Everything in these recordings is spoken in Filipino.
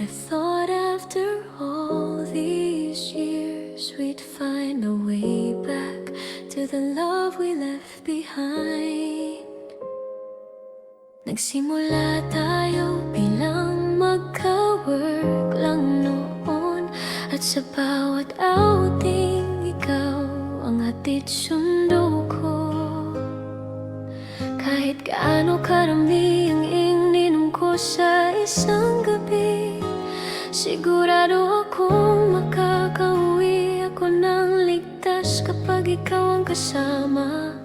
have thought after all these years we'd find a way back to the love we left behind. Nagsimula tayo bilang magka-work lang noon, at sa bawat outing ikaw ang hatid sundo ko. Kahit gaano karami ang ininom ko sa isang gabi, sigurado akong makakauwi ako ng ligtas kapag ikaw ang kasama.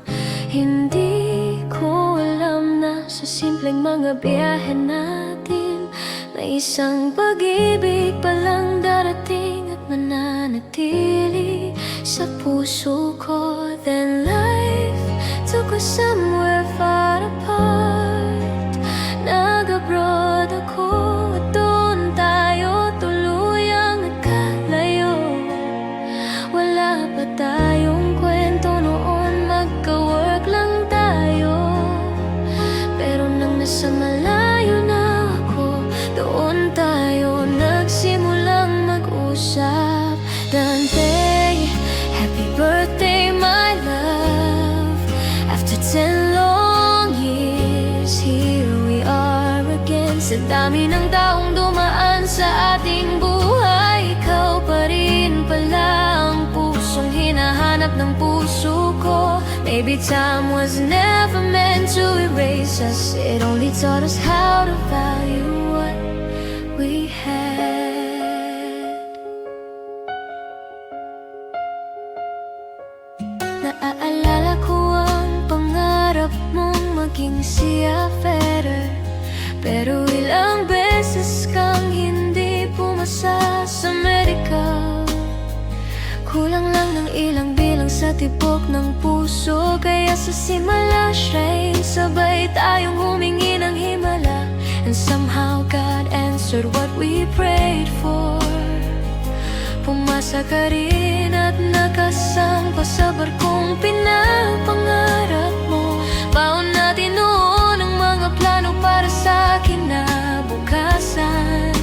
Hindi ko alam na sa simpleng mga biyahe natin may isang pag-ibig palang darating at mananatili sa puso ko. Then life took us somewhere far apart. Nag-abroad ako at doon tayo tuluyang nagkalayo. Wala pa tayong kwento noon, magka-work lang tayo. Pero nang nasa malayo na ako, doon tayo nagsimulang mag-usap. Dante, happy birthday my love. After 10 long years, here we are again. Sa dami ng taong dumaan sa ating buhay, ikaw pa rin pala ang pusong hinahanap ng puso ko. Maybe time was never meant to erase us. It only taught us how to value what we had. Naaalala ko ang pangarap mong maging si Federer, pero ilang beses kang hindi pumasa sa medical. Kulang lang ng ilang bilang sa tibok ng puso, kaya sa simula siya'y sabay tayong humingi ng himala. And somehow God answered what we prayed for. Pumasa ka rin at nakasampa sa barkong pinapangarap mo. Baon natin noon ang mga plano para sa kinabukasan.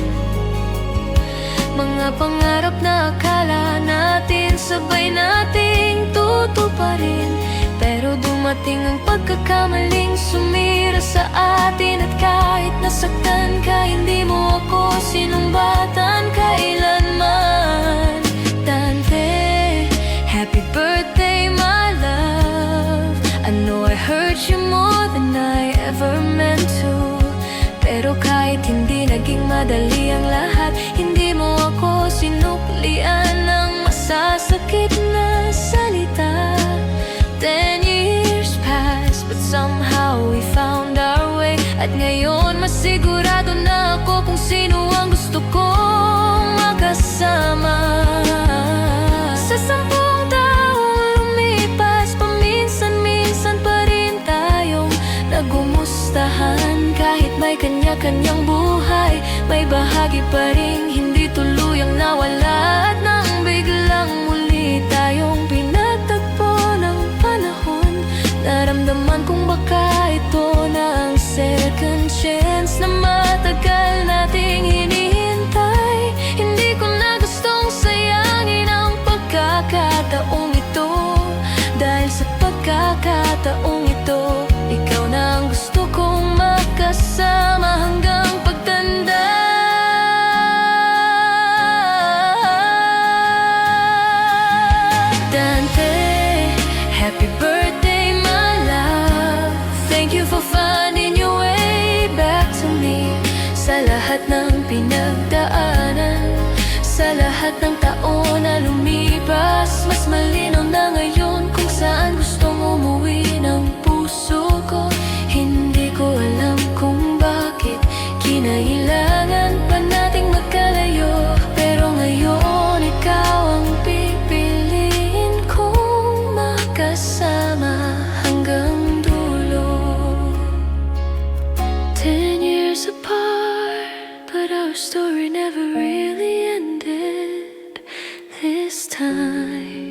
Mga pangarap na akala natin sabay nating tutuparin, pero dumating ang pagkakamaling sumira sa atin. At kahit nasaktan ka, hindi mo ako sinumbatan kailanman. Dante, happy birthday my love. I know I hurt you more than I ever meant to, pero kahit hindi naging madali ang lahat, hindi mo ako sinuklian ng masasakit na salita. 10 years passed, but somehow we found our way. At ngayon masigurado na ako kung sino ang gusto kong makasama. Sa 10 taong lumipas, paminsan-minsan pa rin tayong nagumustahan. Kahit may kanya-kanyang buhay, may bahagi pa rin hindi tuluyang nawala. At nang biglang muli tayong pinagtagpo ng panahon, naramdaman kong baka ito na ang second chance na matagal nating hinihintay. Hindi ko na gustong sayangin ang pagkakataong ito, dahil sa pagkakataong ito, ikaw na ang gusto kong makasama hanggang pagtanda. Dante, happy birthday my love. Thank you for finding your way back to me. Sa lahat ng pinagdaanan, sa lahat ng taon na lumipas, mas malinaw na ngayon kung saan gustong umuwi ng puso ko. Hindi ko alam kung bakit kinailangan pa nating magkalayo, pero ngayon ikaw ang pipiliin kong makasama hanggang dulo. 10 years apart, but our story never really ended this time.